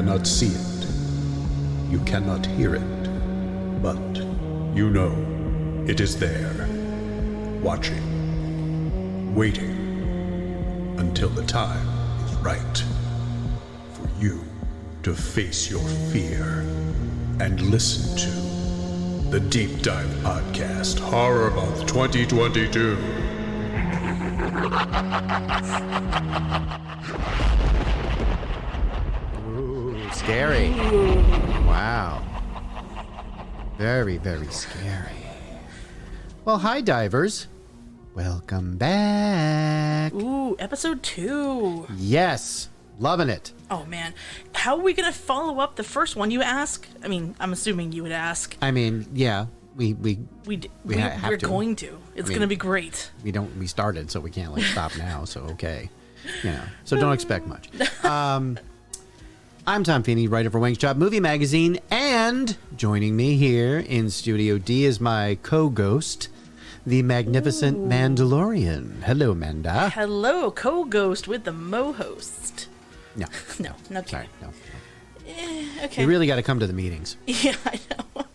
cannot see it. You cannot hear it. But you know it is there, watching, waiting, until the time is right for you to face your fear and listen to the Deep Dive Podcast Horror Month 2022. Ooh, scary. Wow. Very, very scary. Well, hi, divers. Welcome back. Ooh, episode 2. Yes, loving it. Oh, man. How are we going to follow up the first one, you ask? I mean, I'm assuming you would ask. I mean, yeah, we're We're going to. It's going to be great. We started, so we can't stop now. So okay, So don't expect much. I'm Tom Feeney, writer for Wingstop Movie Magazine, and joining me here in Studio D is my co-ghost, the magnificent Mandalorian. Hello, Manda. Hello, co-ghost with the mo-host. No. No, not Sorry, no. okay. You really got to come to the meetings. Yeah, I know.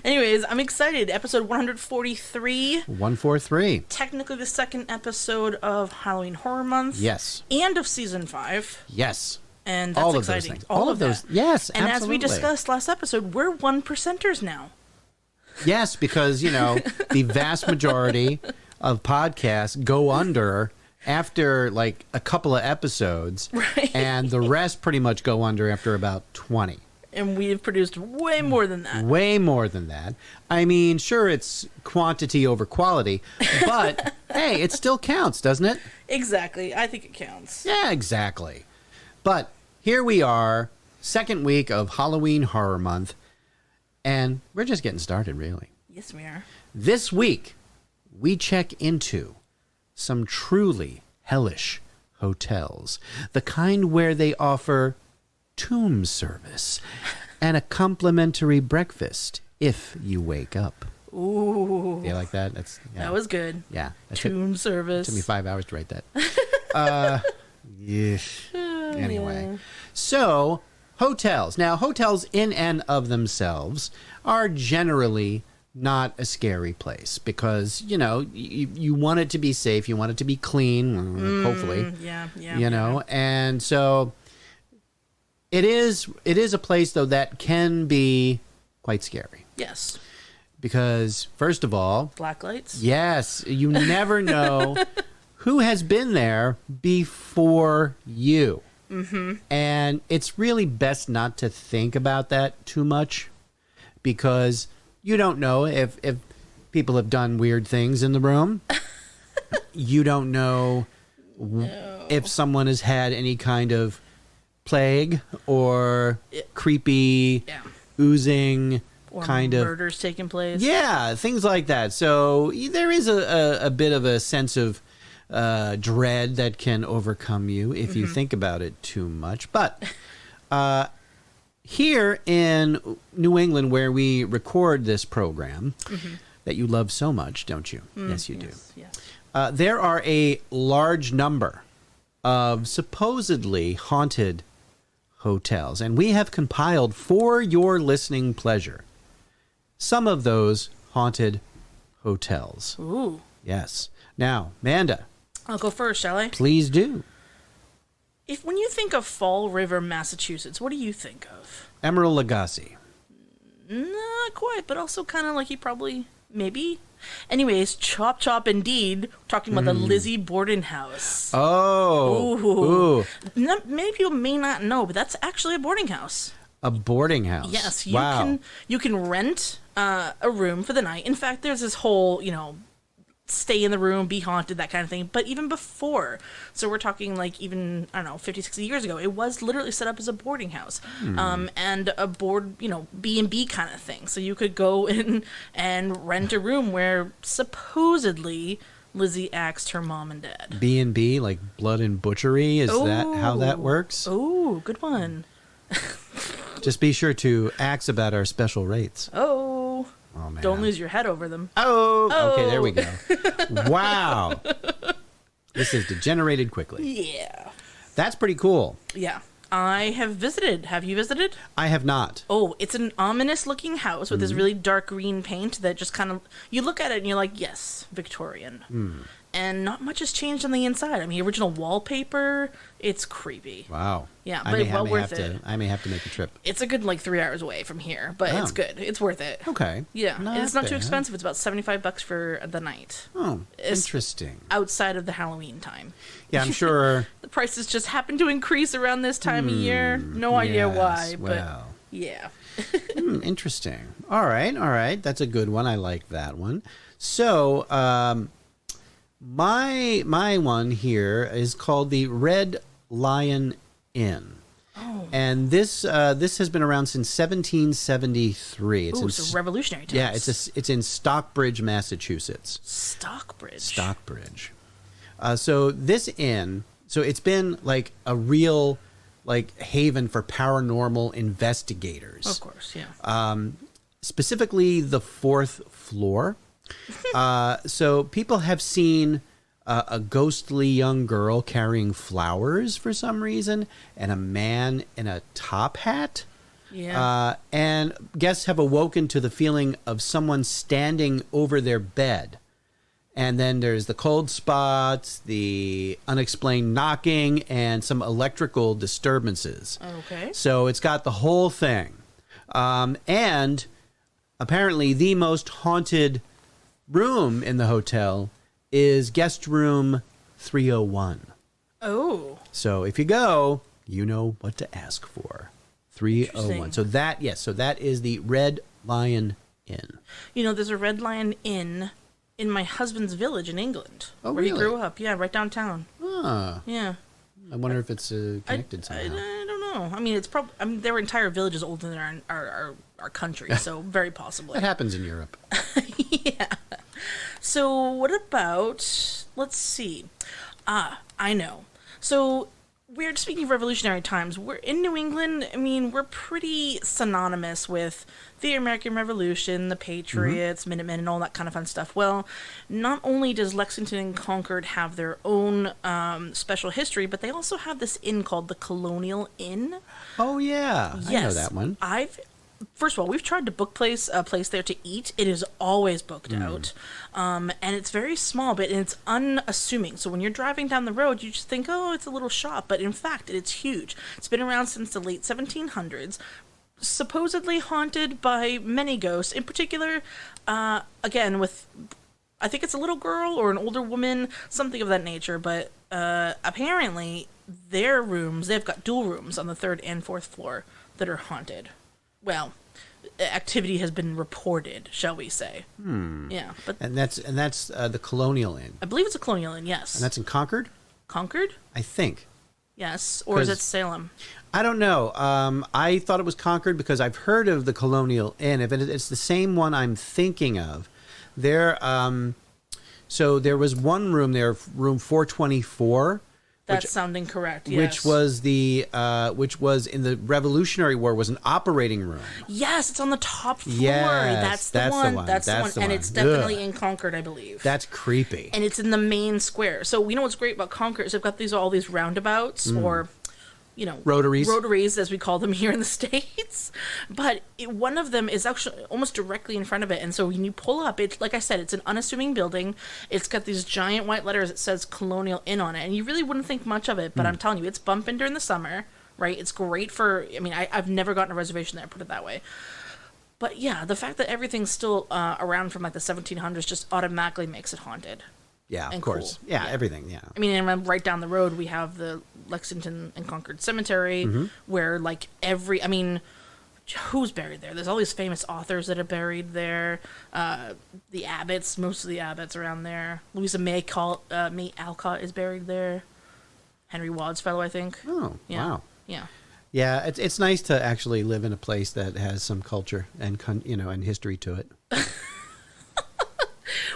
Anyways, I'm excited. Episode 143. 143. Technically the second episode of Halloween Horror Month. Yes. And of Season 5. Yes. And that's all of exciting. those things. All of those. That. Yes, and absolutely. as we discussed last episode, we're 1%ers now. Yes, because, the vast majority of podcasts go under after a couple of episodes. Right. And the rest pretty much go under after about 20. And we've produced way more than that. Way more than that. I mean, sure, it's quantity over quality, but hey, it still counts, doesn't it? Exactly. I think it counts. Yeah, exactly. But here we are, second week of Halloween Horror Month, and we're just getting started, really. Yes, we are. This week, we check into some truly hellish hotels, the kind where they offer tomb service and a complimentary breakfast if you wake up. Ooh. You like that? That was good. Yeah. Tomb service. Took me 5 hours to write that. Yeah. Anyway. So, hotels. Now, hotels in and of themselves are generally not a scary place because, you want it to be safe. You want it to be clean, hopefully. Yeah. And so it is a place, though, that can be quite scary. Yes. Because, first of all... Black lights? Yes. You never know who has been there before you. Mm-hmm. And it's really best not to think about that too much because you don't know if people have done weird things in the room. You don't know if someone has had any kind of plague or creepy, oozing or kind of murders taking place. Yeah, things like that. So there is a bit of a sense of dread that can overcome you if you think about it too much. But here in New England, where we record this program that you love so much, don't you? Yes, you do. Yes. There are a large number of supposedly haunted hotels, and we have compiled for your listening pleasure some of those haunted hotels. Ooh. Yes. Now, Manda. I'll go first, shall I? Please do. When you think of Fall River, Massachusetts, what do you think of? Emerald Lagasse. Not quite, but also kind of like you probably, maybe. Anyways, Chop Indeed, talking about the Lizzie Borden House. Oh. Ooh. Many people may not know, but that's actually a boarding house. A boarding house? Yes. You can rent a room for the night. In fact, there's this whole, stay in the room, be haunted, that kind of thing. But even before, so we're talking 50, 60 years ago, it was literally set up as a boarding house. And a board, B&B kind of thing. So you could go in and rent a room where supposedly Lizzie axed her mom and dad. B&B, like blood and butchery? Is that how that works? Oh, good one. Just be sure to ask about our special rates. Oh, man. Don't lose your head over them. Oh. Okay, there we go. Wow. This has degenerated quickly. Yeah. That's pretty cool. Yeah. I have visited. Have you visited? I have not. Oh, it's an ominous looking house with this really dark green paint that just kind of, you look at it and you're like, yes, Victorian. And not much has changed on the inside. I mean, original wallpaper, it's creepy. Wow. Yeah, but well worth it. I may have to make a trip. It's a good 3 hours away from here, but it's good. It's worth it. Okay. Yeah, and it's not too bad. expensive. It's about $75 for the night. Oh, It's interesting. outside of the Halloween time. Yeah, I'm sure. The prices just happen to increase around this time of year. No idea why, but well. yeah. Interesting. All right. That's a good one. I like that one. So, my one here is called the Red Lion Inn. Oh. And this has been around since 1773. It's Ooh, so revolutionary times. Yeah, it's in Stockbridge, Massachusetts. Stockbridge. So this inn, so it's been like a real haven for paranormal investigators. Of course, yeah. Specifically the fourth floor. So people have seen a ghostly young girl carrying flowers for some reason, and a man in a top hat. Yeah. And guests have awoken to the feeling of someone standing over their bed. And then there's the cold spots, the unexplained knocking, and some electrical disturbances. Okay. So it's got the whole thing. And apparently the most haunted room in the hotel is guest room 301. Oh. So if you go, you know what to ask for. 301. So that is the Red Lion Inn. You know, there's a Red Lion Inn in my husband's village in England. Oh, where really? he grew up. Yeah, right downtown. Ah. Yeah. I wonder if it's connected I somehow. don't know. I mean, it's probably. I mean, their entire village is older than our country, so very possibly. That happens in Europe. Yeah. So what about? Let's see. I know. So we're speaking of revolutionary times. We're in New England. I mean, we're pretty synonymous with the American Revolution, the Patriots, Minutemen, and all that kind of fun stuff. Well, not only does Lexington and Concord have their own special history, but they also have this inn called the Colonial Inn. Oh yeah, Yes, I know that one. First of all, we've tried to book a place there to eat. It is always booked out. And it's very small, but it's unassuming. So when you're driving down the road, you just think, oh, it's a little shop. But in fact, it's huge. It's been around since the late 1700s. Supposedly haunted by many ghosts. In particular, again, with, I think it's a little girl or an older woman, something of that nature. But apparently, their rooms, they've got dual rooms on the 3rd and 4th floor that are haunted. Well, activity has been reported, shall we say? Yeah, but And that's the Colonial Inn. I believe it's a Colonial Inn. Yes. And that's in Concord, Concord? I think. Yes, or is it 'Cause- Salem? I don't know. I thought it was Concord because I've heard of the Colonial Inn. If it's the same one I'm thinking of, there. So there was one room there, room 424. That's sounding correct. Yes. Which was in the Revolutionary War was an operating room. Yes, it's on the top floor. Yes, That's the one. That's the And one. it's definitely Ugh. in Concord, I believe. That's creepy. And it's in the main square. So you know what's great about Concord is they've got all these roundabouts or, you know, rotaries as we call them here in the States. But one of them is actually almost directly in front of it. And so when you pull up, it's like I said, it's an unassuming building. It's got these giant white letters that says Colonial Inn on it. And you really wouldn't think much of it, but I'm telling you, it's bumping during the summer, right? It's great for, I mean, I've never gotten a reservation there, put it that way. But yeah, the fact that everything's still around from like the 1700s just automatically makes it haunted. Yeah, of and course. cool. Yeah, Yeah. everything. Yeah. I mean, and right down the road, we have the Lexington and Concord Cemetery, where like who's buried there? There's all these famous authors that are buried there. The Abbotts, most of the Abbotts around there. Louisa May Alcott is buried there. Henry Wadsfellow, I think. Oh, Yeah. wow. Yeah. Yeah, it's nice to actually live in a place that has some culture and and history to it.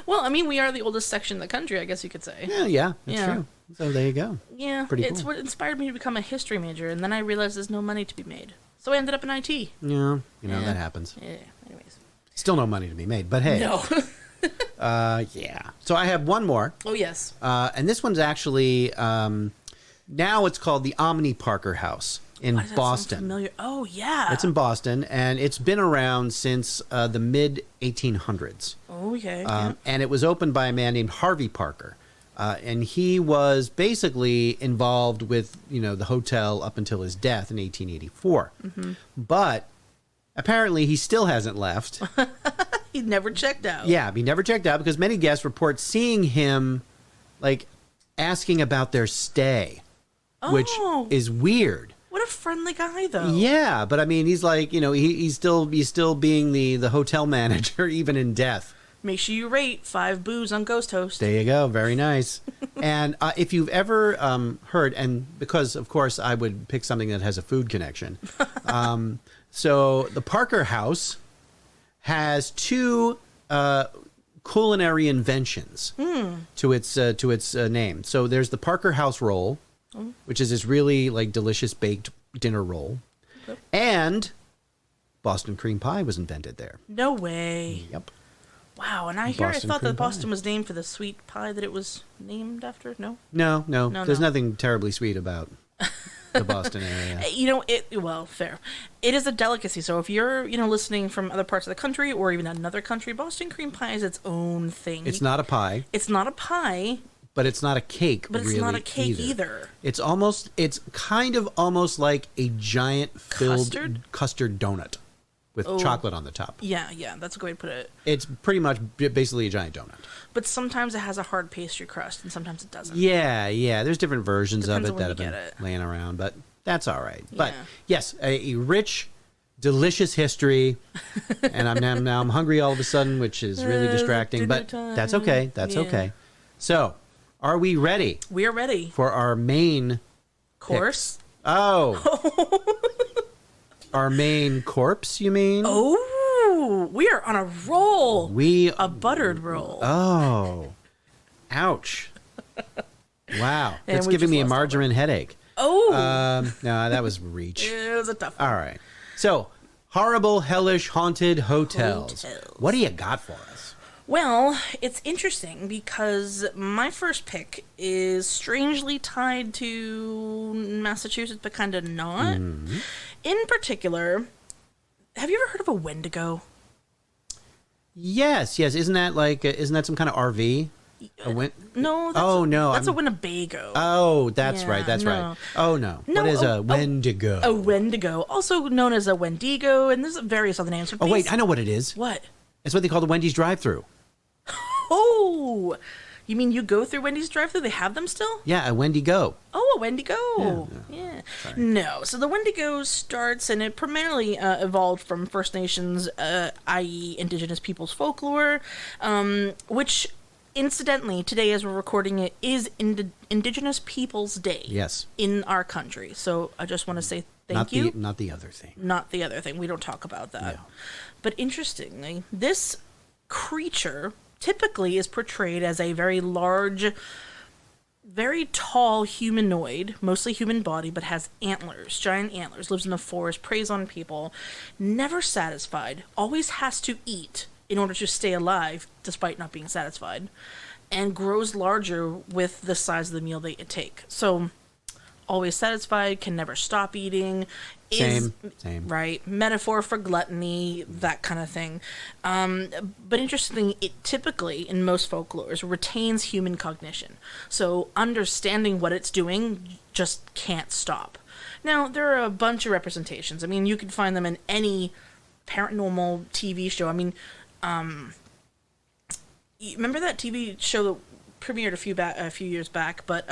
Well, I mean, we are the oldest section in the country, I guess you could say. Yeah, that's Yeah. true. So there you go. Yeah, Pretty it's cool. what inspired me to become a history major, and then I realized there's no money to be made. So I ended up in IT. Yeah, Yeah. that happens. Yeah, anyways. Still no money to be made, but hey. No. Yeah. So I have one more. Oh, yes. And this one's actually now it's called the Omni Parker House. in Why does that sound Boston. familiar? Oh, yeah. It's in Boston, and it's been around since the mid 1800s. Oh, okay. And it was opened by a man named Harvey Parker. And he was basically involved with, the hotel up until his death in 1884. But apparently he still hasn't left. He never checked out. Yeah, he never checked out because many guests report seeing him, like, asking about their stay, which is weird. What a friendly guy, though. Yeah, but I mean, he's like, he's still being the hotel manager even in death. Make sure you rate 5 booze on Ghost Host. There you go. Very nice. And if you've ever heard, and because, of course, I would pick something that has a food connection. So the Parker House has 2 culinary inventions to its name. So there's the Parker House roll, which is this really like delicious baked dinner roll, and Boston cream pie was invented there. No way. Yep. Wow, and I Boston thought cream that Boston pie. was named for the sweet pie that it was named after. No? No. There's no. nothing terribly sweet about the Boston area. Well, fair. It is a delicacy. So if you're, listening from other parts of the country or even another country, Boston cream pie is its own thing. It's not a pie, It's not a pie, but it's not a cake. but it's really not a cake either. It's kind of almost like a giant filled custard donut with chocolate on the top. Yeah, that's a good way to put it. It's pretty much basically a giant donut. But sometimes it has a hard pastry crust, and sometimes it doesn't. Yeah. There's different versions Depends of on it when that you have get been it. laying around, but that's all right. But Yeah. yes, a rich, delicious history, and now I'm hungry all of a sudden, which is really distracting. But that's okay. That's Yeah. okay. So, are we ready We are ready. for our main Course. Oh. Our main corpse, you mean? Oh, we are on a roll. A buttered roll. Oh. Ouch. Wow. And That's we giving just me a lost margarine headache. Oh, No, that was reach. it was a tough one. All right. So, horrible, hellish, haunted hotels. Hotels. What do you got for us? Well, it's interesting because my first pick is strangely tied to Massachusetts, but kind of not. Mm-hmm. In particular, have you ever heard of a Wendigo? Yes. Isn't that some kind of RV? No. That's a Winnebago. Oh, that's Yeah, right. That's no. right. Oh, no. No, What is a Wendigo? A Wendigo, also known as a Wendigo, and there's various other names. Oh, wait. I know what it is. What? It's what they call the Wendy's drive-thru. Oh, you mean you go through Wendy's drive-thru? They have them still? Yeah, a Wendigo. Oh, a Wendigo. Yeah. No. So the Wendigo starts, and it primarily evolved from First Nations, i.e., Indigenous peoples folklore, which, incidentally, today as we're recording it, is Indigenous Peoples Day. Yes. In our country. So I just want to say thank Not you. not the other thing. Not the other thing. We don't talk about that. No. But interestingly, this creature typically is portrayed as a very large, very tall humanoid, mostly human body, but has antlers, giant antlers, lives in the forest, preys on people, never satisfied, always has to eat in order to stay alive despite not being satisfied, and grows larger with the size of the meal they take. So, always satisfied, can never stop eating. Same. Right. Metaphor for gluttony, that kind of thing. But interestingly, it typically, in most folklores, retains human cognition. So understanding what it's doing just can't stop. Now, there are a bunch of representations. I mean, you can find them in any paranormal TV show. I mean, remember that TV show that premiered a few years back, but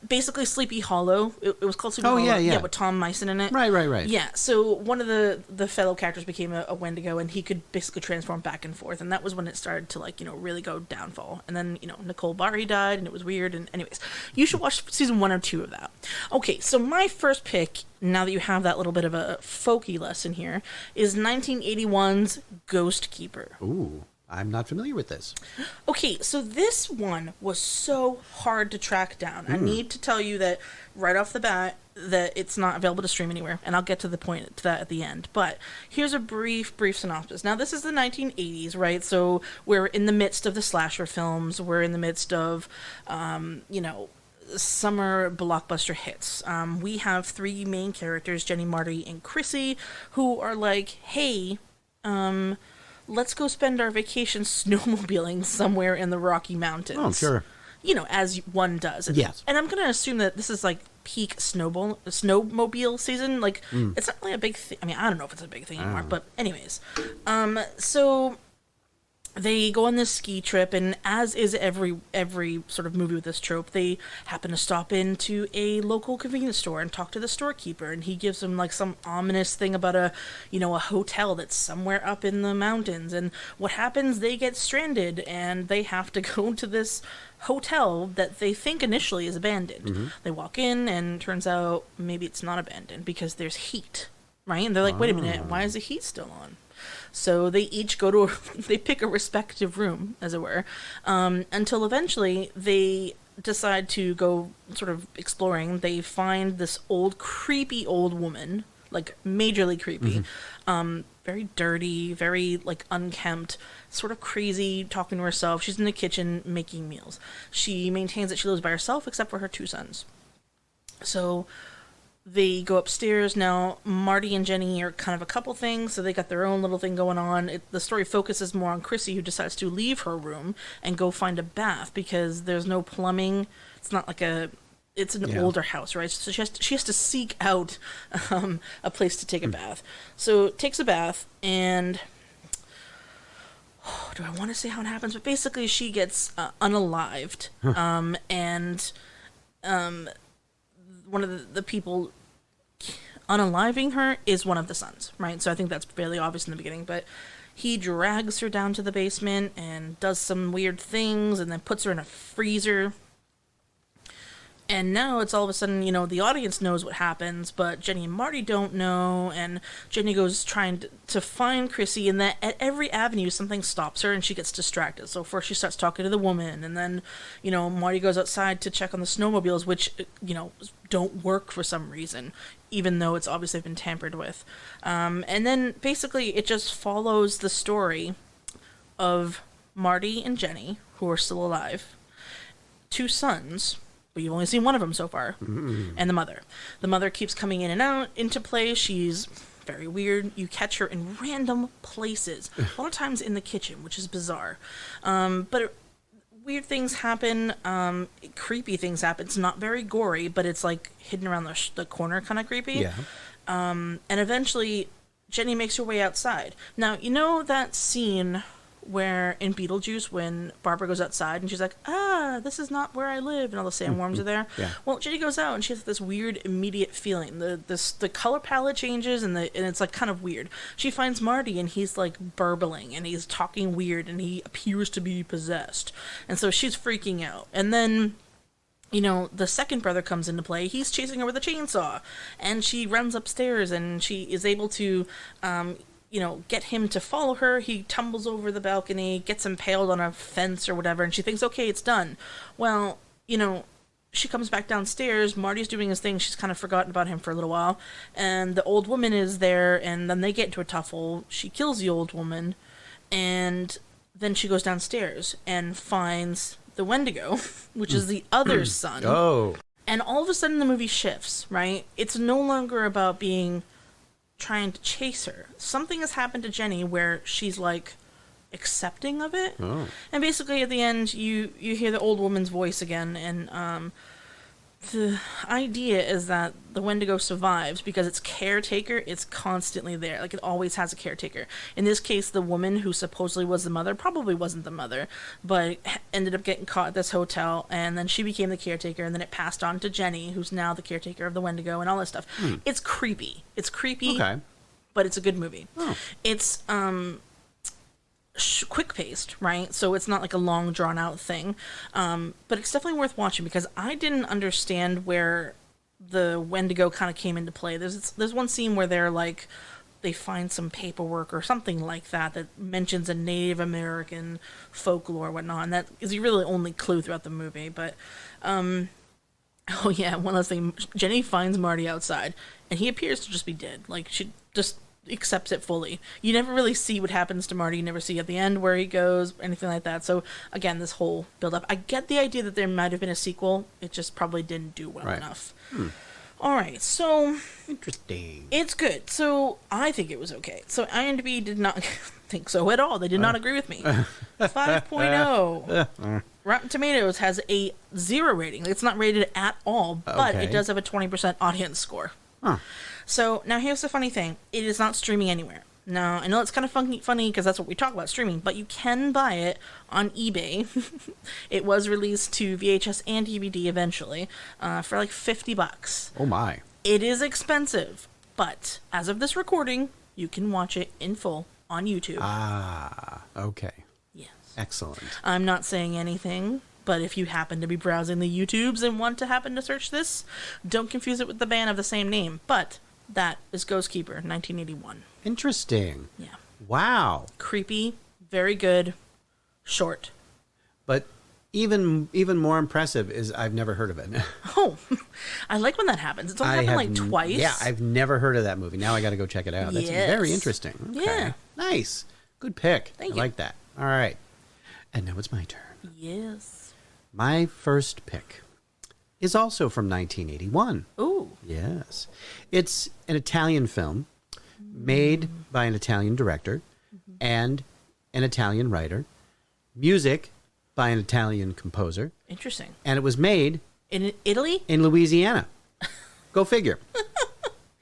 basically Sleepy Hollow. It was called Sleepy Hollow. Yeah, with Tom Meissen in it. Right. Yeah, so one of the fellow characters became a Wendigo, and he could basically transform back and forth, and that was when it started to, really go downfall. And then, Nicole Bari died, and it was weird, and anyways. You should watch season 1 or 2 of that. Okay, so my first pick, now that you have that little bit of a folky lesson here, is 1981's Ghost Keeper. Ooh, I'm not familiar with this. Okay, so this one was so hard to track down. I need to tell you that right off the bat that it's not available to stream anywhere, and I'll get to the point to that at the end. But here's a brief synopsis. Now, this is the 1980s, right? So we're in the midst of the slasher films. We're in the midst of, summer blockbuster hits. We have three main characters, Jenny, Marty, and Chrissy, who are like, hey, let's go spend our vacation snowmobiling somewhere in the Rocky Mountains. Oh, sure. You know, as one does. Yes. And I'm going to assume that this is like peak snowmobile season. Like, it's not really a big thing. I mean, I don't know if it's a big thing anymore, but anyways. So they go on this ski trip, and as is every sort of movie with this trope, they happen to stop into a local convenience store and talk to the storekeeper, and he gives them like some ominous thing about a hotel that's somewhere up in the mountains. And what happens? They get stranded, and they have to go to this hotel that they think initially is abandoned. They walk in, and turns out maybe it's not abandoned because there's heat, right? And they're like, wait a minute, why is the heat still on? So they each they pick a respective room, as it were, until eventually they decide to go sort of exploring. They find this creepy old woman, like majorly creepy, very dirty, very like unkempt, sort of crazy, talking to herself. She's in the kitchen making meals. She maintains that she lives by herself except for her two sons. So they go upstairs. Now, Marty and Jenny are kind of a couple things, so they got their own little thing going on. The story focuses more on Chrissy, who decides to leave her room and go find a bath because there's no plumbing. It's not like it's an older house, right? So she has to seek out a place to take a bath. So takes a bath, and do I want to say how it happens? But basically, she gets unalived, and one of the people unaliving her is one of the sons, right? So I think that's fairly obvious in the beginning, but he drags her down to the basement and does some weird things and then puts her in a freezer. And now it's all of a sudden, the audience knows what happens, but Jenny and Marty don't know, and Jenny goes trying to find Chrissy, and that at every avenue something stops her and she gets distracted. So first she starts talking to the woman, and then, Marty goes outside to check on the snowmobiles, which, don't work for some reason, even though it's obviously been tampered with. And then basically it just follows the story of Marty and Jenny, who are still alive, two sons, but you've only seen one of them so far, and the mother. The mother keeps coming in and out into play. She's very weird. You catch her in random places, a lot of times in the kitchen, which is bizarre. But weird things happen, creepy things happen. It's not very gory, but it's like hidden around the corner, kind of creepy. Yeah. And eventually, Jenny makes her way outside. Now, you know that scene where in Beetlejuice when Barbara goes outside and she's like, this is not where I live, and all the sandworms are there. Yeah. Well, Jenny goes out and she has this weird immediate feeling. The color palette changes and it's like kind of weird. She finds Marty and he's like burbling and he's talking weird and he appears to be possessed. And so she's freaking out. And then the second brother comes into play. He's chasing her with a chainsaw, and she runs upstairs and she is able to get him to follow her. He tumbles over the balcony, gets impaled on a fence or whatever, and she thinks, okay, it's done. Well, she comes back downstairs. Marty's doing his thing. She's kind of forgotten about him for a little while. And the old woman is there, and then they get into a tuffle. She kills the old woman, and then she goes downstairs and finds the Wendigo, which is the other son. Oh. And all of a sudden the movie shifts, right? It's no longer about trying to chase her. Something has happened to Jenny where she's like accepting of it. Oh. And basically at the end you hear the old woman's voice again, and the idea is that the Wendigo survives because its caretaker is constantly there. Like, it always has a caretaker. In this case, the woman who supposedly was the mother probably wasn't the mother, but ended up getting caught at this hotel, and then she became the caretaker, and then it passed on to Jenny, who's now the caretaker of the Wendigo, and all this stuff. It's creepy. It's creepy, Okay. but it's a good movie. Oh. It's quick-paced, right? So it's not like a long, drawn-out thing. But it's definitely worth watching because I didn't understand where the Wendigo kind of came into play. There's one scene where they find some paperwork or something like that mentions a Native American folklore or whatnot, and that is really the only clue throughout the movie. But, oh yeah, one last thing. Jenny finds Marty outside, and he appears to just be dead. Like, she just accepts it fully. You never really see what happens to Marty. You never see at the end where he goes, anything like that. So again, this whole build up. I get the idea that there might have been a sequel. It just probably didn't do well enough. All right, so Interesting. it's good. So I think it was okay. So IMDb did not think so at all. They did not agree with me. 5.0. Rotten Tomatoes has a 0 rating. It's not rated at all, but Okay. it does have a 20% audience score. Huh. So now here's the funny thing. It is not streaming anywhere. Now, I know it's kind of funny because that's what we talk about, streaming, but you can buy it on eBay. It was released to VHS and DVD eventually for like $50. Oh, my. It is expensive, but as of this recording, you can watch it in full on YouTube. Ah, okay. Yes. Excellent. I'm not saying anything, but if you happen to be browsing the YouTubes and want to happen to search this, don't confuse it with the band of the same name. But that is Ghost Keeper, 1981. Interesting. Yeah. Wow. Creepy, very good, short. But even more impressive is I've never heard of it. Oh, I like when that happens. It's only happened like twice. Yeah, I've never heard of that movie. Now I got to go check it out. That's Yes. very interesting. Okay. Yeah. Nice. Good pick. Thank I you. like that. All right. And now it's my turn. Yes. My first pick is also from 1981. Ooh. Yes. It's an Italian film made by an Italian director and an Italian writer, music by an Italian composer, Interesting. and it was made In Italy? in Louisiana. Go figure.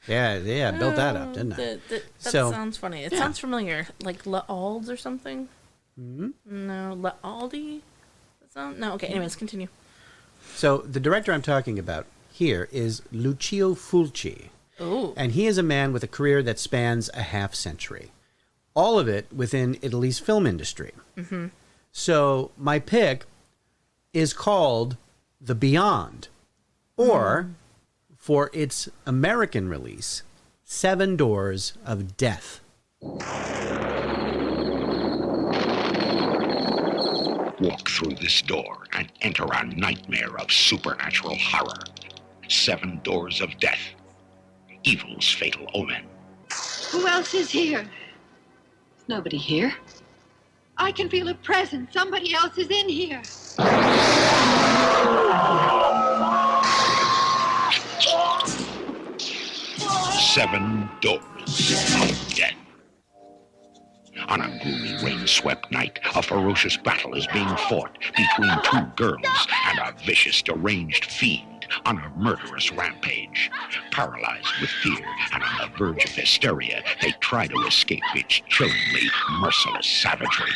Yeah, built that up, didn't I? That So, sounds funny. It yeah. sounds familiar. Like La Alde or something? Mm-hmm. No, La Alde? No, okay, anyways, continue. So the director I'm talking about here is Lucio Fulci. Ooh. And he is a man with a career that spans a half century. All of it within Italy's film industry. Mm-hmm. So my pick is called The Beyond, or for its American release, 7 Doors of Death. Walk through this door and enter a nightmare of supernatural horror. 7 Doors of Death. Evil's fatal omen. Who else is here? There's nobody here. I can feel a presence. Somebody else is in here. 7 Doors of Death. On a gloomy, rain-swept night, a ferocious battle is being fought between 2 girls and a vicious, deranged fiend on a murderous rampage. Paralyzed with fear and on the verge of hysteria, they try to escape its chillingly merciless savagery.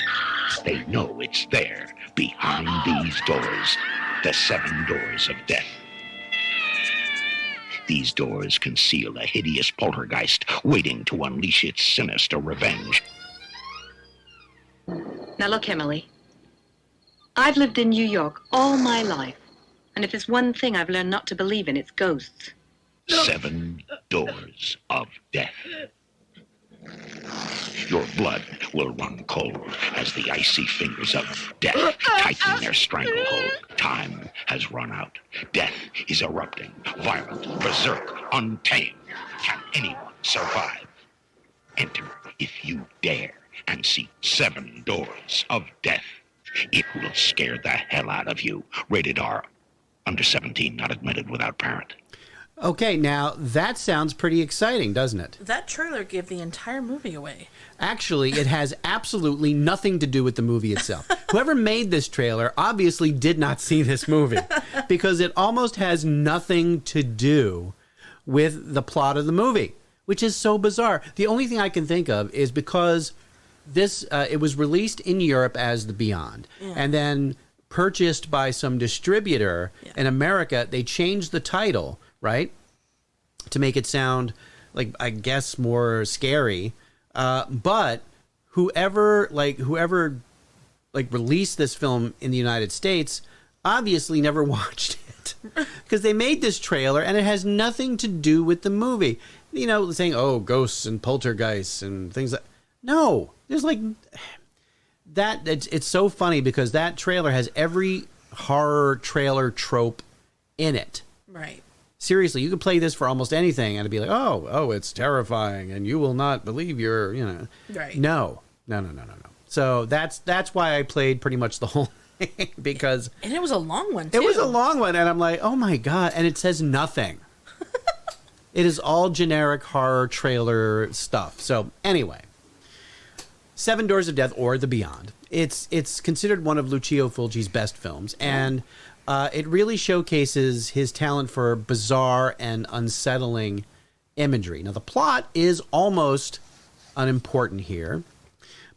They know it's there, behind these doors, the 7 Doors of Death. These doors conceal a hideous poltergeist waiting to unleash its sinister revenge. Now look, Emily. I've lived in New York all my life. And if there's one thing I've learned not to believe in, it's ghosts. 7 Doors of Death. Your blood will run cold as the icy fingers of death tighten their stranglehold. Time has run out. Death is erupting, violent, berserk, untamed. Can anyone survive? Enter if you dare and see 7 Doors of Death. It will scare the hell out of you. Rated R. Under 17, not admitted without parent. Okay, now that sounds pretty exciting, doesn't it? That trailer gave the entire movie away. Actually, it has absolutely nothing to do with the movie itself. Whoever made this trailer obviously did not see this movie because it almost has nothing to do with the plot of the movie, which is so bizarre. The only thing I can think of is because this it was released in Europe as The Beyond, and then purchased by some distributor in America. They changed the title, right, to make it sound like, I guess, more scary. But whoever released this film in the United States obviously never watched it because they made this trailer and it has nothing to do with the movie. You know, saying, oh, ghosts and poltergeists and things like. No, there's like that. It's so funny because that trailer has every horror trailer trope in it. Right. seriously, you could play this for almost anything, and it'd be like, oh, it's terrifying, and you will not believe your, Right. No. So that's why I played pretty much the whole thing, because And it was a long one, too. it was a long one, and I'm like, oh my God, and it says nothing. It is all generic horror trailer stuff. So anyway, Seven Doors of Death, or The Beyond. It's considered one of Lucio Fulci's best films, and it really showcases his talent for bizarre and unsettling imagery. Now, the plot is almost unimportant here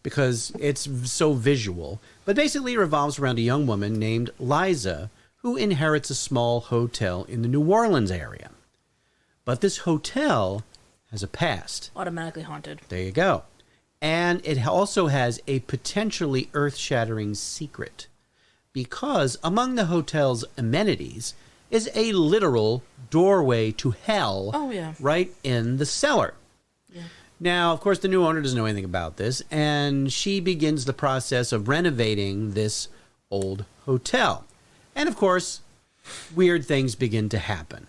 because it's so visual, but basically it revolves around a young woman named Liza who inherits a small hotel in the New Orleans area. But this hotel has a past. Automatically haunted. There you go. And it also has a potentially earth-shattering secret, because among the hotel's amenities is a literal doorway to hell. Oh, yeah. Right in the cellar. Yeah. Now, of course, the new owner doesn't know anything about this, and she begins the process of renovating this old hotel. And, of course, weird things begin to happen.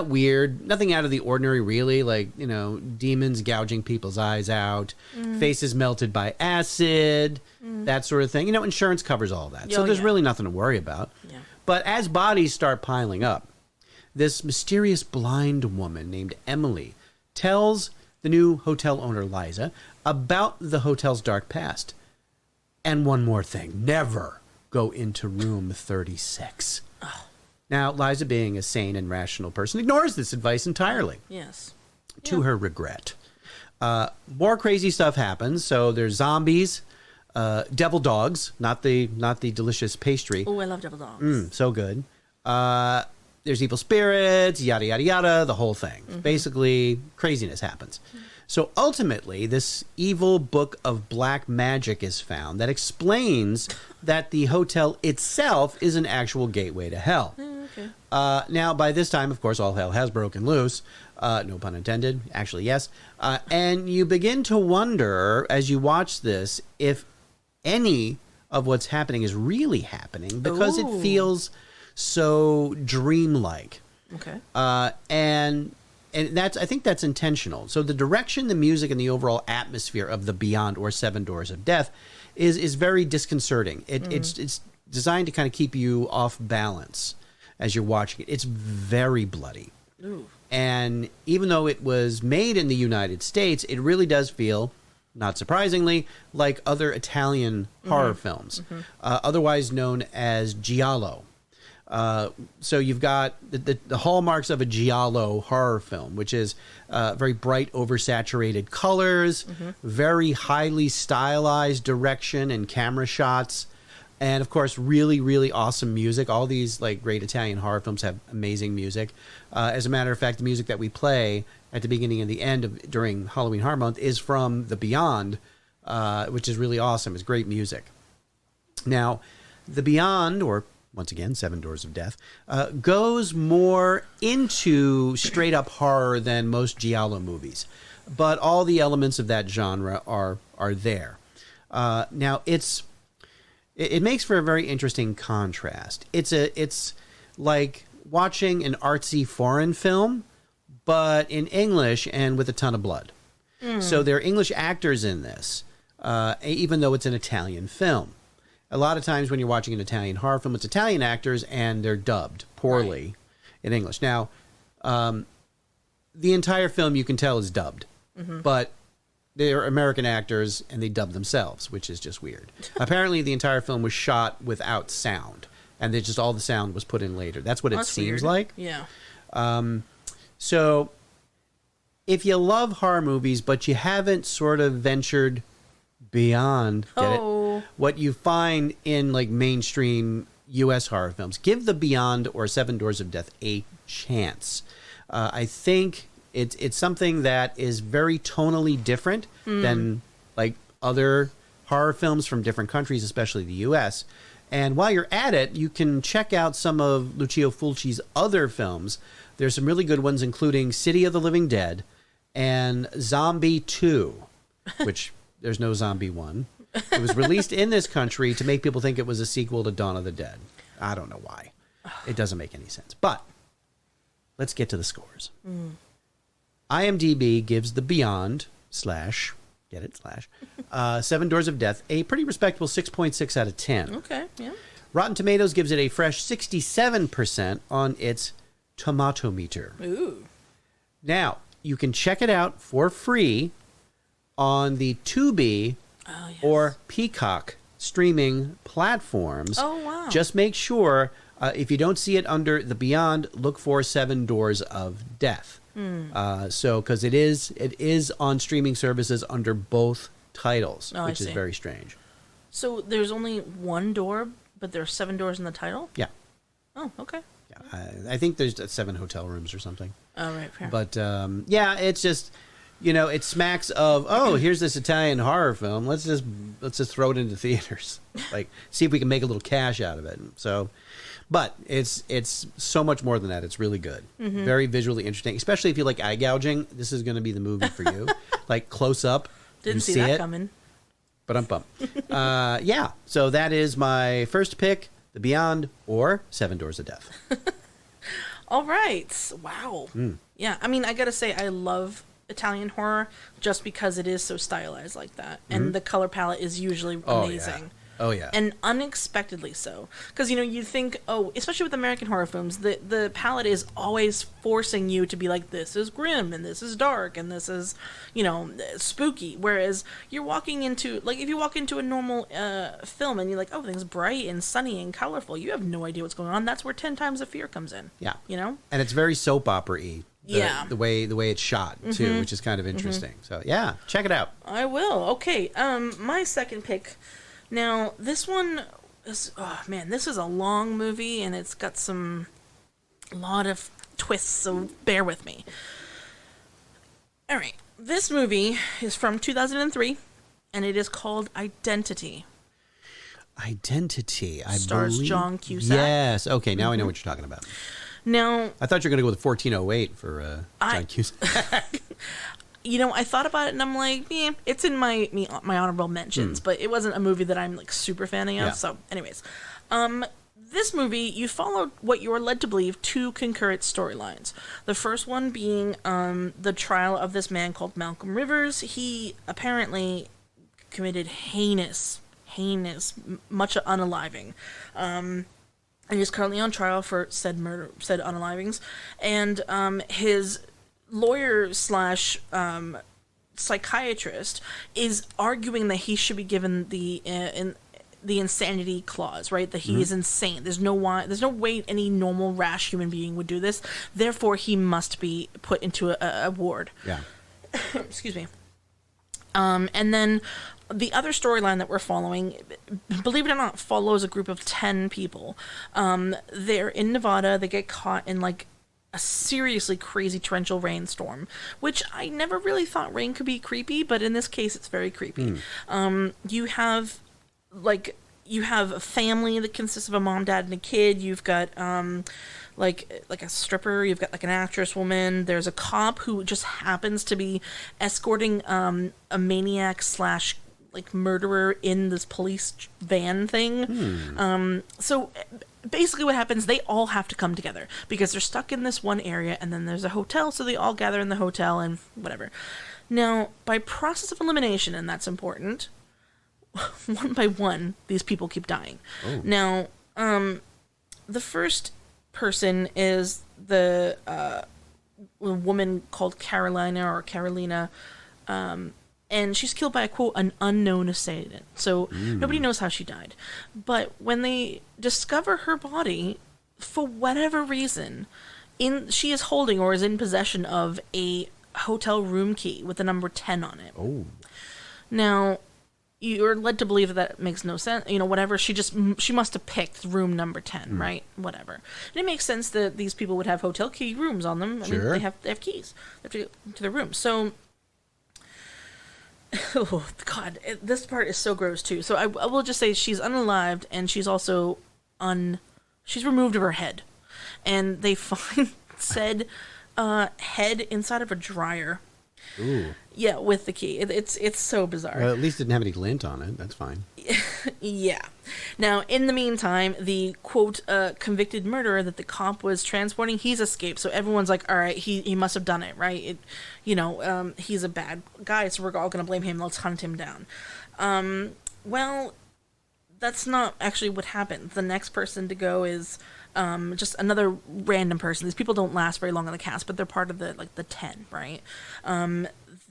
Weird. Nothing out of the ordinary, really. Like, demons gouging people's eyes out, faces melted by acid, that sort of thing. Insurance covers all that. So there's really nothing to worry about. Yeah. But as bodies start piling up, this mysterious blind woman named Emily tells the new hotel owner, Liza, about the hotel's dark past. And one more thing, never go into room 36. Now, Liza, being a sane and rational person, ignores this advice entirely. Yes. To her regret. More crazy stuff happens. So there's zombies, devil dogs, not the delicious pastry. Oh, I love devil dogs. So good. There's evil spirits, yada, yada, yada, the whole thing. Basically, craziness happens. So ultimately, this evil book of black magic is found that explains that the hotel itself is an actual gateway to hell. Okay. Now, by this time, of course, all hell has broken loose. No pun intended. Actually, yes. And you begin to wonder, as you watch this, if any of what's happening is really happening, because it feels so dreamlike. Okay. And I think that's intentional. So the direction, the music, and the overall atmosphere of The Beyond, or Seven Doors of Death is very disconcerting. It's designed to kind of keep you off balance as you're watching it. It's very bloody. Ooh. And even though it was made in the United States, it really does feel, not surprisingly, like other Italian horror films, otherwise known as giallo. So you've got the hallmarks of a giallo horror film, which is very bright, oversaturated colors, very highly stylized direction and camera shots, and of course, really, really awesome music. All these great Italian horror films have amazing music. As a matter of fact, the music that we play at the beginning and the end during Halloween Horror Month is from The Beyond, which is really awesome. It's great music. Now, The Beyond, or once again, Seven Doors of Death, goes more into straight-up horror than most giallo movies. But all the elements of that genre are there. Now, it makes for a very interesting contrast. It's like watching an artsy foreign film, but in English and with a ton of blood. So there are English actors in this, even though it's an Italian film. A lot of times when you're watching an Italian horror film, it's Italian actors and they're dubbed poorly in English. Now, the entire film you can tell is dubbed, but they're American actors and they dub themselves, which is just weird. Apparently, the entire film was shot without sound, and just all the sound was put in later. That's what it seems like. Yeah. So, if you love horror movies, but you haven't sort of ventured beyond what you find in mainstream U.S. horror films, give The Beyond or Seven Doors of Death a chance. I think it's something that is very tonally different than other horror films from different countries, especially the U.S. And while you're at it, you can check out some of Lucio Fulci's other films. There's some really good ones, including City of the Living Dead and Zombie 2, which there's no Zombie 1. It was released in this country to make people think it was a sequel to Dawn of the Dead. I don't know why. It doesn't make any sense. But let's get to the scores. IMDb gives The Beyond Seven Doors of Death a pretty respectable 6.6 out of 10. Okay, yeah. Rotten Tomatoes gives it a fresh 67% on its Tomatometer. Ooh. Now, you can check it out for free on the Tubi or Peacock streaming platforms. Oh, wow. Just make sure, if you don't see it under The Beyond, look for Seven Doors of Death. Because it is on streaming services under both titles, which is very strange. So there's only one door, but there are 7 doors in the title? Yeah. Oh, okay. Yeah, I think there's 7 hotel rooms or something. Oh, right, fair. But, yeah, it's just, it smacks of, here's this Italian horror film. Let's just throw it into theaters. Like, see if we can make a little cash out of it. So, but it's so much more than that. It's really good. Very visually interesting, especially if you like eye gouging. This is going to be the movie for you. Like, close up. Didn't see that coming. But yeah, so that is my first pick, The Beyond or Seven Doors of Death. All right. Wow. Yeah, I mean, I gotta say, I love Italian horror just because it is so stylized like that. And the color palette is usually amazing. Oh, yeah. And unexpectedly so. Because, you think, especially with American horror films, the palette is always forcing you to be like, this is grim, and this is dark, and this is, spooky. Whereas you're walking into, like, if you walk into a normal film and you're like, everything's bright and sunny and colorful, you have no idea what's going on. That's where 10 times the fear comes in. Yeah. And it's very soap opera-y. Yeah. The way it's shot, too, which is kind of interesting. So, yeah, check it out. I will. Okay. My second pick. Now, this one is, this is a long movie, and it's got a lot of twists, so bear with me. All right. This movie is from 2003, and it is called Identity. Identity. Stars John Cusack. Yes. Okay, now I know what you're talking about. Now, I thought you were going to go with 1408 for John Cusack. I thought about it and I'm like, it's in my honorable mentions, but it wasn't a movie that I'm like super fanning of. Yeah. So, anyways, this movie, you follow what you are led to believe 2 concurrent storylines. The first one being the trial of this man called Malcolm Rivers. He apparently committed heinous, much unaliving. And he's currently on trial for said murder, said unalivings, and his lawyer / psychiatrist is arguing that he should be given the insanity clause, right? That he is insane. There's no way any normal rash human being would do this. Therefore, he must be put into a ward. Yeah. Excuse me. And then the other storyline that we're following, believe it or not, follows a group of 10 people. They're in Nevada. They get caught in like a seriously crazy torrential rainstorm, which I never really thought rain could be creepy, but in this case, it's very creepy. You have a family that consists of a mom, dad, and a kid. You've got like a stripper. You've got like an actress woman. There's a cop who just happens to be escorting a maniac / like murderer in this police van thing. So basically what happens, they all have to come together because they're stuck in this one area, and then there's a hotel, so they all gather in the hotel and whatever. Now, by process of elimination, and that's important, one by one, these people keep dying. Now, the first person is the woman called Carolina, and she's killed by a, quote, an unknown assailant. So nobody knows how she died. But when they discover her body, for whatever reason, she is holding or is in possession of a hotel room key with the number 10 on it. Now, you're led to believe that makes no sense. Whatever. She must have picked room number 10, right? Whatever. And it makes sense that these people would have hotel key rooms on them. I mean, they have keys. They have to get to their room. So, oh God, this part is so gross too. So I will just say she's unalived, and she's also she's removed of her head, and they find said head inside of a dryer. Ooh. Yeah, with the key. It's so bizarre. Well, at least it didn't have any lint on it. That's fine. Yeah. Now, in the meantime, the quote convicted murderer that the cop was transporting, he's escaped. So everyone's like, all right, he must have done it, right? He's a bad guy, so we're all going to blame him. Let's hunt him down. Well, that's not actually what happened. The next person to go is just another random person. These people don't last very long on the cast, but they're part of the 10, right?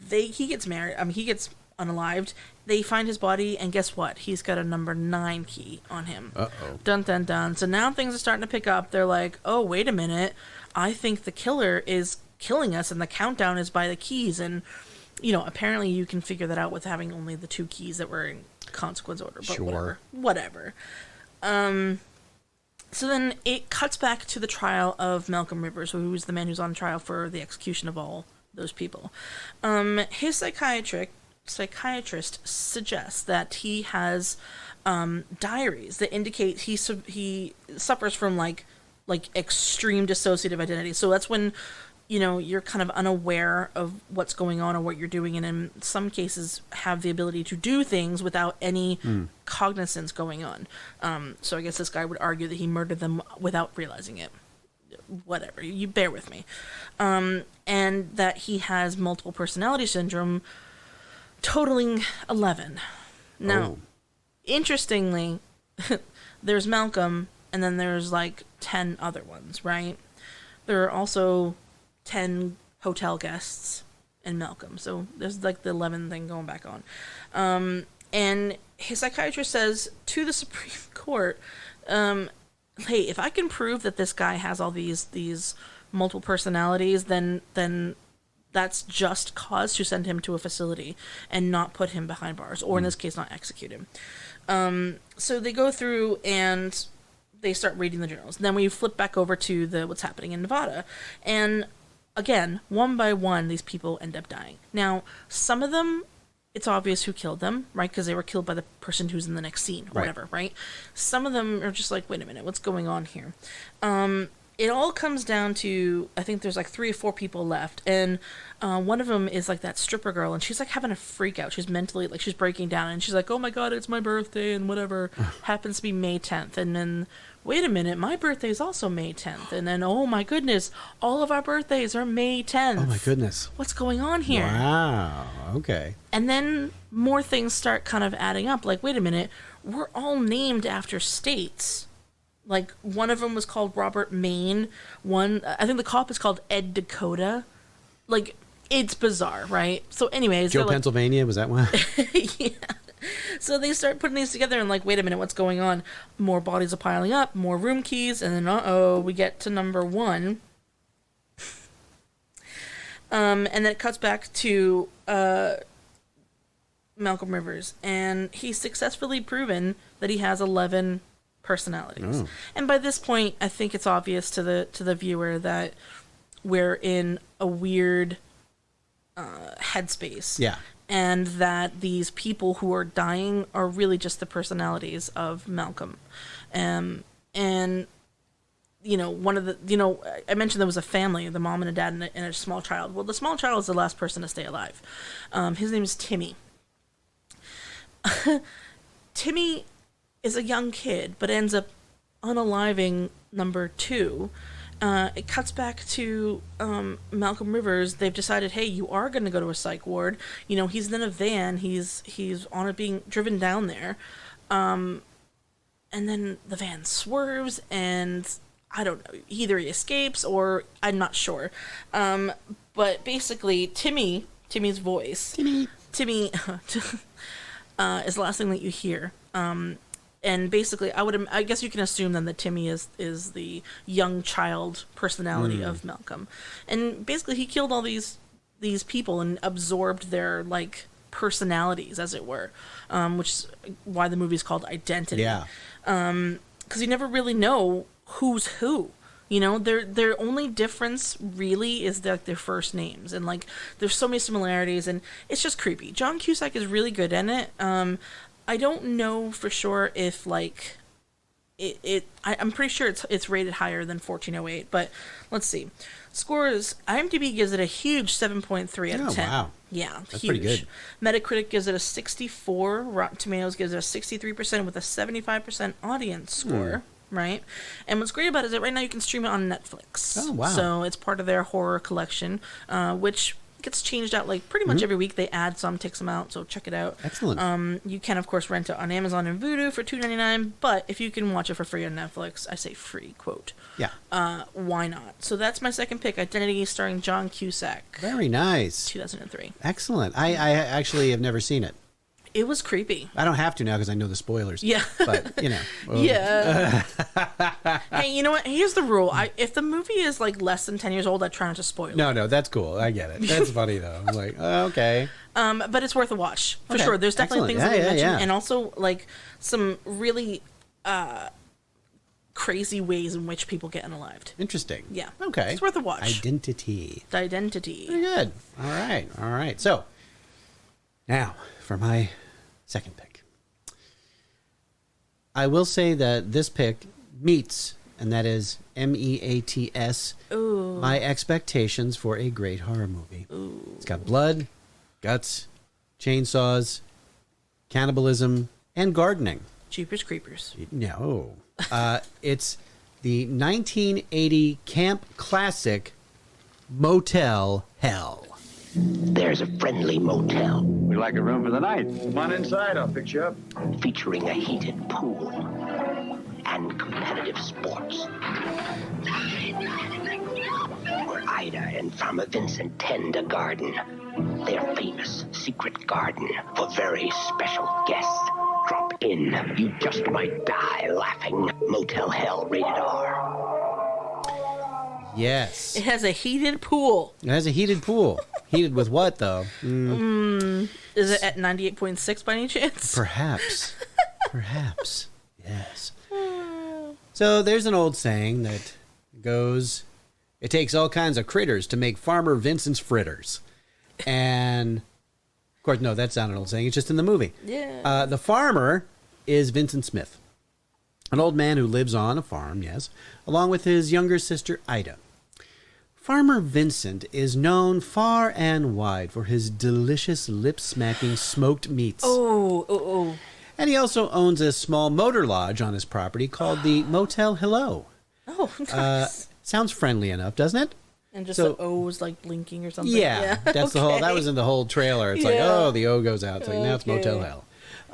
He gets married. He gets unalived. They find his body, and guess what? He's got a number 9 key on him. Uh-oh. Dun, dun, dun. So now things are starting to pick up. They're like, oh, wait a minute. I think the killer is killing us, and the countdown is by the keys. And, apparently you can figure that out with having only the 2 keys that were in consequence order. But sure. Whatever. So then it cuts back to the trial of Malcolm Rivers, who's the man who's on trial for the execution of all those people. His psychiatrist suggests that he has diaries that indicate he suffers from like extreme dissociative identity. So that's when you're kind of unaware of what's going on or what you're doing, and in some cases have the ability to do things without any cognizance going on. So I guess this guy would argue that he murdered them without realizing it. Whatever, you bear with me. And that he has multiple personality syndrome, totaling 11. Now, interestingly, there's Malcolm, and then there's 10 other ones, right? There are also 10 hotel guests in Malcolm, so there's the 11 thing going back on. And his psychiatrist says to the Supreme Court, hey, if I can prove that this guy has all these multiple personalities, then that's just cause to send him to a facility and not put him behind bars, or in this case, not execute him. So they go through and they start reading the journals. And then we flip back over to what's happening in Nevada. And again, one by one, these people end up dying. Now, some of them, it's obvious who killed them, right? Because they were killed by the person who's in the next scene, or whatever, right? Some of them are just like, wait a minute, what's going on here? It all comes down to, I think there's 3 or 4 people left, and one of them is that stripper girl, and she's having a freak out. She's mentally, she's breaking down, and she's like, oh my god, it's my birthday, and whatever. Happens to be May 10th, and then, wait a minute, my birthday is also May 10th, and then, oh my goodness, all of our birthdays are May 10th. Oh my goodness. What's going on here? Wow, okay. And then more things start kind of adding up, wait a minute, we're all named after states. One of them was called Robert Maine. I think the cop is called Ed Dakota. It's bizarre, right? So anyways. Joe, Pennsylvania, was that one? Yeah. So they start putting these together and wait a minute, what's going on? More bodies are piling up, more room keys, and then we get to number 1. And then it cuts back to Malcolm Rivers, and he's successfully proven that he has 11 personalities. And by this point, I think it's obvious to the viewer that we're in a weird headspace. Yeah. And that these people who are dying are really just the personalities of Malcolm. And one of the, I mentioned there was a family, the mom and a dad and a small child. Well, the small child is the last person to stay alive. His name is Timmy. Timmy is a young kid, but ends up unaliving number 2. It cuts back to Malcolm Rivers. They've decided, hey, you are going to go to a psych ward. He's in a van. He's on it being driven down there. And then the van swerves, and I don't know, either he escapes or I'm not sure. But basically, Timmy's voice. Timmy is the last thing that you hear. And basically, I guess you can assume then that Timmy is the young child personality of Malcolm, and basically he killed all these people and absorbed their personalities, as it were, which is why the movie is called Identity. Yeah. Because you never really know who's who. Their only difference really is their first names, and there's so many similarities, and it's just creepy. John Cusack is really good in it. I don't know for sure if I'm pretty sure it's rated higher than 1408, but let's see. Scores, IMDb gives it a huge 7.3 out of 10. Wow. Yeah, That's huge. pretty good. Metacritic gives it a 64. Rotten Tomatoes gives it a 63% with a 75% audience score. Right? And what's great about it is that right now you can stream it on Netflix. Oh, wow. So it's part of their horror collection, which gets changed out like pretty much every week. They add some, take some out, so check it out. Excellent. You can, of course, rent it on Amazon and Vudu for $2.99, but if you can watch it for free on Netflix, I say free, quote. Yeah. Why not? So that's my second pick, Identity, starring John Cusack. Very nice. 2003. Excellent. I actually have never seen it. It was creepy. I don't have to now because I know the spoilers. Yeah. But, you know. Well, Yeah. Hey, you know what? Here's the rule. If the movie is like less than 10 years old, I try not to spoil it. No, that's cool. I get it. That's funny, though. I'm like, okay. But it's worth a watch, for Okay. sure. There's definitely Excellent. things that they mention, Yeah. and also like some really crazy ways in which people get unalived. Interesting. Yeah. Okay. It's worth a watch. Identity. Identity. Very good. All right. So, now for my second pick. I will say that this pick meets, and that is MEATS, my expectations for a great horror movie. Ooh. It's got blood, guts, chainsaws, cannibalism, and gardening. Jeepers Creepers. No. It's the 1980 camp classic Motel Hell. There's a friendly motel We'd like a room for the night. Come on inside, I'll fix you up. featuring a heated pool and competitive sports. Where Ida and Farmer Vincent tend a garden. Their famous secret garden for very special guests. Drop in. You just might die laughing. Motel Hell, rated R. Yes. It has a heated pool. It has a heated pool. Heated with what, though? Is it at 98.6 by any chance? Perhaps. Perhaps. Yes. So there's an old saying that goes, it takes all kinds of critters to make Farmer Vincent's fritters. And, of course, no, that's not an old saying. It's just in the movie. Yeah. The farmer is Vincent Smith, an old man who lives on a farm, yes, along with his younger sister, Ida. Farmer Vincent is known far and wide for his delicious lip-smacking smoked meats. Oh. And he also owns a small motor lodge on his property called the Motel Hello. Oh, nice. Sounds friendly enough, doesn't it? And just so- the O was like blinking or something. Yeah, that's the whole. That was in the whole trailer. It's like, Yeah. oh, the O goes out. It's like now it's Okay. Motel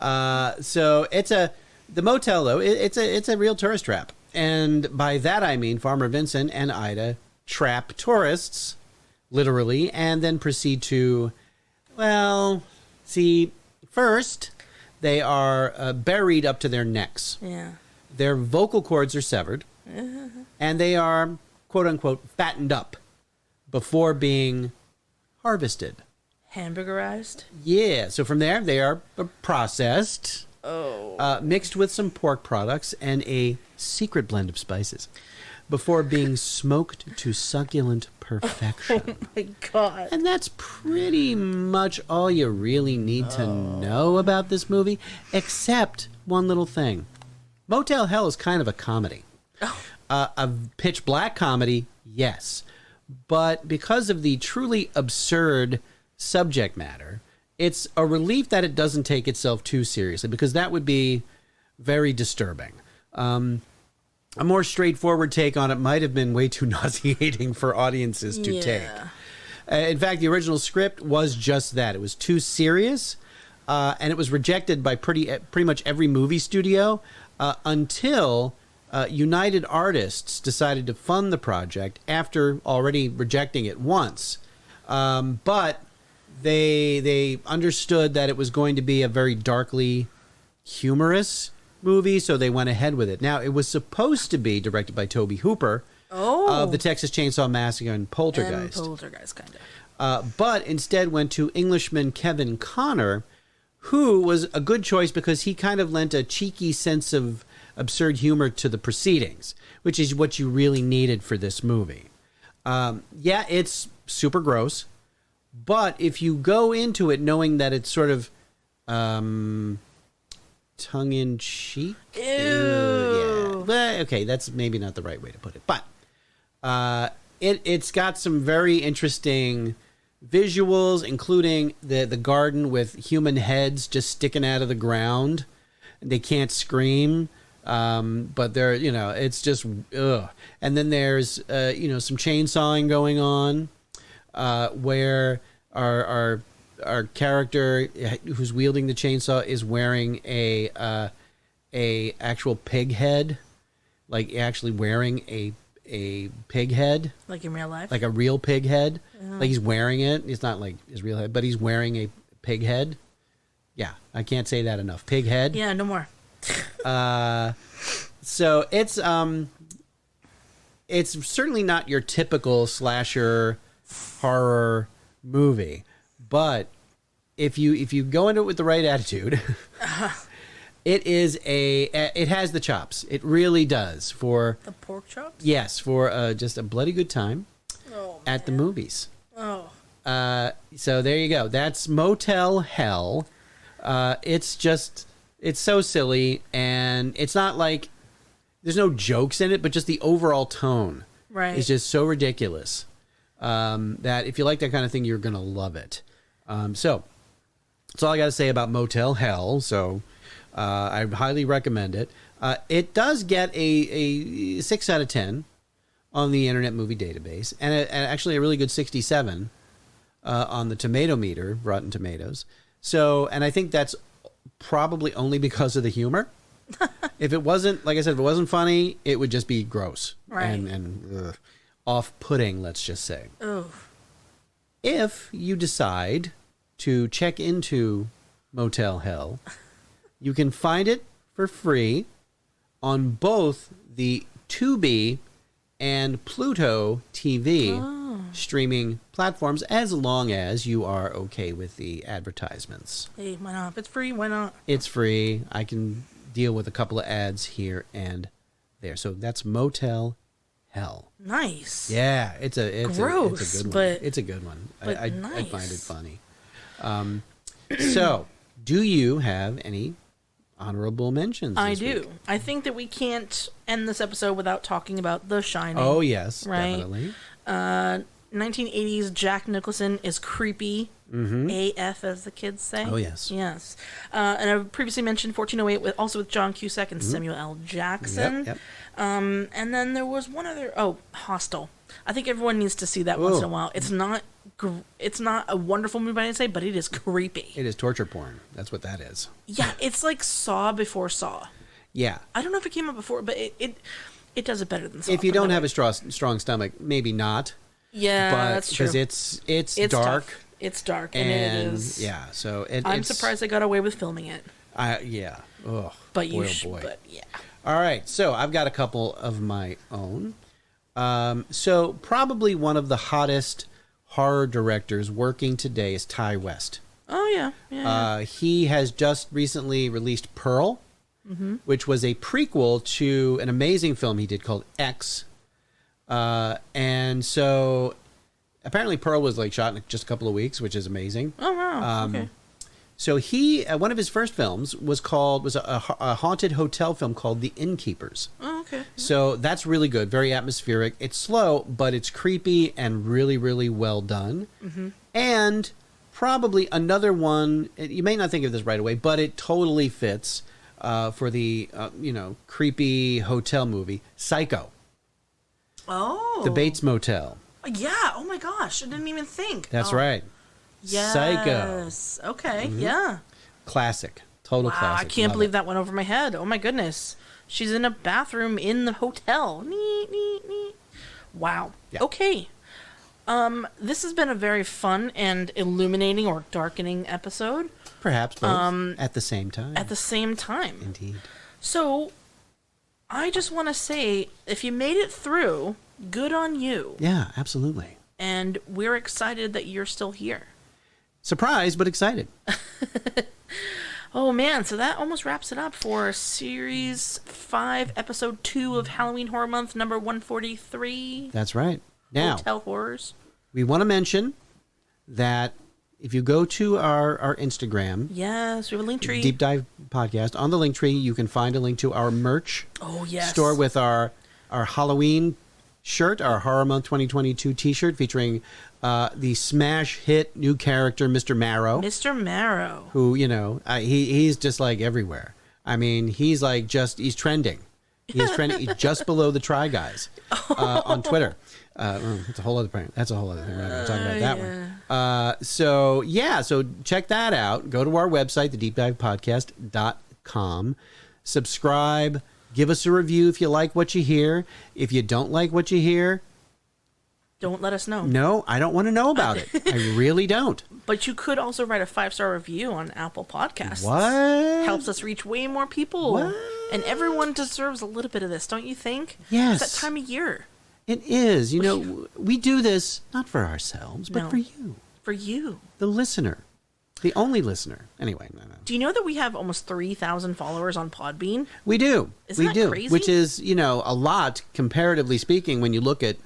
Hell. So the motel though. It's a real tourist trap, and by that I mean Farmer Vincent and Ida trap tourists, literally, and then proceed to, well, see, first they are buried up to their necks. Yeah. Their vocal cords are severed, and they are, quote unquote, fattened up before being harvested. Hamburgerized. Yeah, so from there, they are processed, mixed with some pork products and a secret blend of spices before being smoked to succulent perfection. My God. And that's pretty much all you really need to know about this movie, except one little thing. Motel Hell is kind of a comedy. A pitch black comedy, yes. But because of the truly absurd subject matter, it's a relief that it doesn't take itself too seriously, because that would be very disturbing. A more straightforward take on it might have been way too nauseating for audiences to take. In fact, the original script was just that. It was too serious, and it was rejected by pretty much every movie studio until United Artists decided to fund the project after already rejecting it once. But they understood that it was going to be a very darkly humorous movie, so they went ahead with it. Now, it was supposed to be directed by Tobe Hooper of the Texas Chainsaw Massacre and Poltergeist. Poltergeist, kind of. But instead went to Englishman Kevin Connor, who was a good choice because he kind of lent a cheeky sense of absurd humor to the proceedings, which is what you really needed for this movie. Yeah, it's super gross, but if you go into it knowing that it's sort of tongue-in-cheek, Ew. okay, that's maybe not the right way to put it, but it's got some very interesting visuals, including the garden with human heads just sticking out of the ground. They can't scream, but they're, it's just ugh. And then there's some chainsawing going on, where our character who's wielding the chainsaw is wearing a actual pig head, like actually wearing a pig head, like in real life, like a real pig head. Like he's wearing it. It's not like his real head, but he's wearing a pig head. Yeah, I can't say that enough. Pig head. Yeah, no more. So it's certainly not your typical slasher horror movie, but if you go into it with the right attitude, it has the chops. It really does for the pork chops. Yes, for just a bloody good time at the movies. Oh. So there you go. That's Motel Hell. It's so silly, and it's not like there's no jokes in it, but just the overall tone is just so ridiculous that if you like that kind of thing, you're gonna love it. So that's all I got to say about Motel Hell. So I highly recommend it. It does get a 6 out of 10 on the Internet Movie Database, and actually a really good 67 on the tomato meter, Rotten Tomatoes. So, and I think that's probably only because of the humor. If it wasn't, like I said, if it wasn't funny, it would just be gross and off-putting, let's just say. Oh. If you decide to check into Motel Hell, you can find it for free on both the Tubi and Pluto TV streaming platforms, as long as you are okay with the advertisements. Hey, why not? If it's free, why not? It's free. I can deal with a couple of ads here and there. So that's Motel Hell. Nice. Yeah, it's a gross, good one. but It's a good one. I nice. find it funny. So, do you have any honorable mentions? I this do. week? I think that we can't end this episode without talking about The Shining. Oh yes, right? definitely. 1980s Jack Nicholson is creepy AF, as the kids say. Oh yes. Yes. And I've previously mentioned 1408 also with John Cusack and Samuel L. Jackson. Yep. And then there was one other. Hostel. I think everyone needs to see that once in a while. It's not a wonderful movie, I'd say, but it is creepy. It is torture porn. That's what that is. Yeah, it's like Saw before Saw. Yeah. I don't know if it came out before, but it does it better than Saw. If you don't have a strong stomach, maybe not. Yeah, but, that's true. Because it's dark. Tough. It's dark, and it is. Yeah, so I'm surprised they got away with filming it. Yeah. Oh, but boy, boy. But yeah. All right, so I've got a couple of my own. So probably one of the hottest horror directors working today is Ty West. Oh yeah. He has just recently released Pearl, which was a prequel to an amazing film he did called X. And so apparently Pearl was like shot in just a couple of weeks, which is amazing. Oh wow. Okay. So he one of his first films was a haunted hotel film called The Innkeepers. Oh, okay. So that's really good, very atmospheric. It's slow, but it's creepy and really, really well done. And probably another one, you may not think of this right away, but it totally fits for the creepy hotel movie, Psycho. Oh. The Bates Motel. Yeah. Oh my gosh, I didn't even think. That's right. Yes. Psycho. Okay. Yeah. Classic. Total classic. I can't Love believe it. that went over my head. Oh my goodness. She's in a bathroom in the hotel. Neat. Wow. Yeah. Okay. This has been a very fun and illuminating or darkening episode. Perhaps both at the same time. At the same time. Indeed. So, I just want to say, if you made it through, good on you. Yeah, absolutely. And we're excited that you're still here. Surprised, but excited. Oh man, so that almost wraps it up for Series 5, Episode 2 of Halloween Horror Month, number 143. That's right. Now, Hotel Horrors. we want to mention that if you go to our Instagram, Yes, we have a link tree. Deep Dive Podcast, on the link tree, you can find a link to our merch store with our Halloween shirt, our Horror Month 2022 t-shirt featuring the smash hit new character, Mr. Marrow. Mr. Marrow. Who, he's just like everywhere. I mean, he's trending. He's trending. He's just below the Try Guys on Twitter. That's a whole other thing. We're not going to talk about that one. So check that out. Go to our website, thedeepdivepodcast.com. Subscribe. Give us a review if you like what you hear. If you don't like what you hear, don't let us know. No, I don't want to know about it. I really don't. But you could also write a 5-star review on Apple Podcasts. What? Helps us reach way more people. What? And everyone deserves a little bit of this, don't you think? Yes. It's that time of year. It is. We do this not for ourselves, but for you. For you. The listener. The only listener. Anyway, no. Do you know that we have almost 3,000 followers on Podbean? We do. Isn't that crazy? Which is, a lot, comparatively speaking, when you look at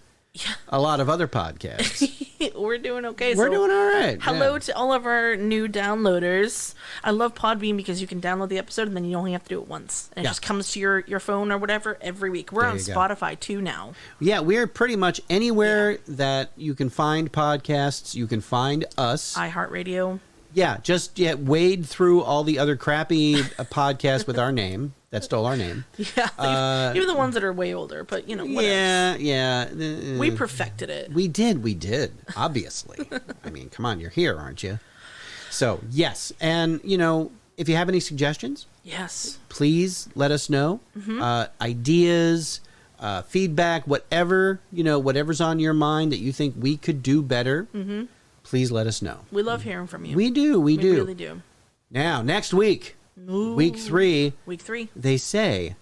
a lot of other podcasts. We're doing okay. We're doing all right. Hello to all of our new downloaders. I love Podbean because you can download the episode and then you only have to do it once. And it just comes to your phone or whatever every week. We're on Spotify too now. Yeah, we're pretty much anywhere that you can find podcasts. You can find us. iHeartRadio. Yeah, just wade through all the other crappy podcasts with our name that stole our name. Yeah, even the ones that are way older, but whatever. Yeah. We perfected it. We did, obviously. I mean, come on, you're here, aren't you? So, yes, and, if you have any suggestions, yes, please let us know. Ideas, feedback, whatever's on your mind that you think we could do better. Please let us know. We love hearing from you. We do. We really do. Now, next week, week 3. Week 3. They say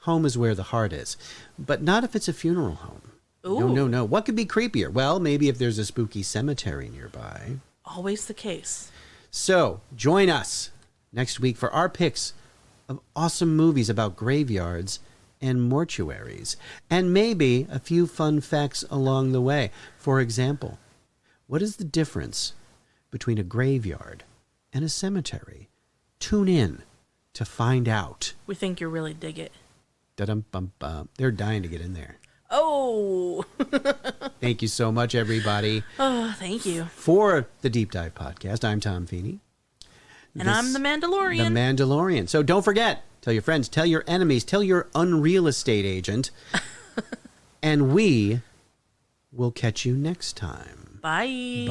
home is where the heart is, but not if it's a funeral home. Ooh. No. What could be creepier? Well, maybe if there's a spooky cemetery nearby. Always the case. So, join us next week for our picks of awesome movies about graveyards and mortuaries, and maybe a few fun facts along the way. For example, what is the difference between a graveyard and a cemetery? Tune in to find out. We think you'll really dig it. Da-dum-bum-bum. They're dying to get in there. Oh! Thank you so much, everybody. Oh, thank you. For the Deep Dive Podcast, I'm Tom Feeney. And I'm the Mandalorian. The Mandalorian. So don't forget, tell your friends, tell your enemies, tell your unreal estate agent. And we will catch you next time. Bye.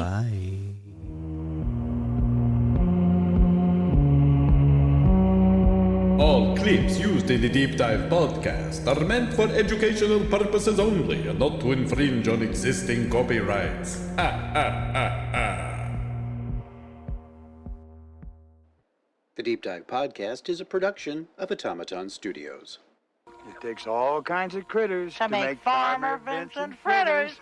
All clips used in the Deep Dive podcast are meant for educational purposes only and not to infringe on existing copyrights. The Deep Dive Podcast is a production of Automaton Studios. It takes all kinds of critters to make Farmer Vincent fritters.